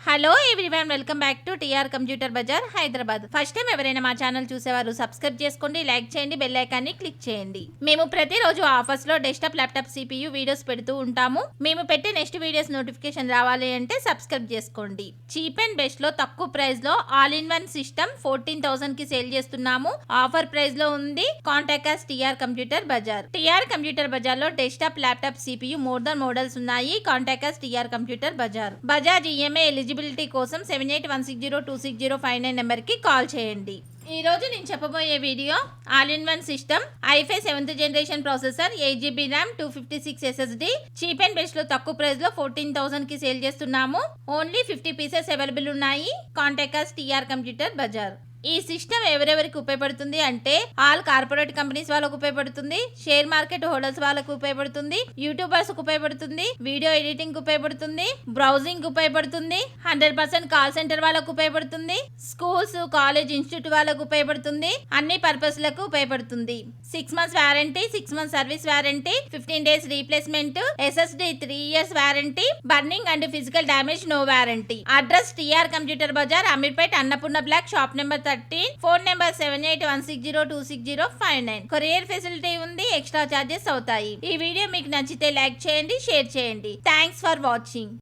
Hello everyone, welcome back to TR computer bazaar Hyderabad. First time ఎవరైనా మా channel చూసేవారు subscribe చేసుకోండి, లైక్ చేయండి, బెల్ ఐకాన్ని క్లిక్ చేయండి. మేము ప్రతిరోజు ఆఫర్స్ లో డెస్క్టాప్, ల్యాప్టాప్, CPU వీడియోస్ పెడుతూ ఉంటాము. మేము పెట్టే నెక్స్ట్ వీడియోస్ నోటిఫికేషన్ రావాలి అంటే సబ్స్క్రైబ్ చేసుకోండి. చీప్ అండ్ బెస్ట్ లో తక్కువ ప్రైస్ లో ఆల్ ఇన్ వన్ సిస్టమ్ 14,000 కి సేల్ చేస్తున్నాము. ఆఫర్ ప్రైస్ లో ఉంది. Contact us TR computer bazaar. TR computer bazaar లో డెస్క్టాప్, ల్యాప్టాప్, CPU మోడల్స్ ఉన్నాయి. Contact us TR computer bazaar. Bajaj EMI eligibility కోసం 7816026059 నెంబర్ కి కాల్ చేయండి. ఈ రోజు నేను చెప్పబోయే video all in one system i5 7th generation processor, 8GB RAM, 256 SSD cheap and best లో తక్కువ ప్రైస్ లో 14,000 కి సేల్ చేస్తున్నాము. ఓన్లీ 50 పీసెస్ అవైలబుల్ ఉన్నాయి. Contact us TR computer bazaar. ఈ సిస్టమ్ ఎవరెవరికి ఉపయోగపడుతుంది అంటే ఆల్ కార్పొరేట్ కంపెనీస్ వాళ్ళకు ఉపయోగపడుతుంది, షేర్ మార్కెట్ హోల్డర్స్ వాళ్ళకు ఉపయోగపడుతుంది, యూట్యూబర్స్ కు ఉపయోగపడుతుంది, వీడియో ఎడిటింగ్ కు ఉపయోగపడుతుంది, బ్రౌజింగ్ కు ఉపయోగపడుతుంది, 100% కాల్ సెంటర్ వాళ్ళకు ఉపయోగపడుతుంది, స్కూల్స్, కాలేజ్, ఇన్స్టిట్యూట్ వాళ్ళకు ఉపయోగపడుతుంది, అన్ని పర్పస్ లకు ఉపయోగపడుతుంది. 6 months warranty, 6 months service warranty, 15 days replacement, SSD 3 years warranty, burning and physical damage no warranty. Address TR computer bazaar, Ameerpet, Annapurna block, shop number 13, phone number 7816026059. Courier facility ఉంది. Extra charges అవుతాయి. ఈ video మీకు నచ్చితే like చేయండి, share చేయండి. Thanks for watching.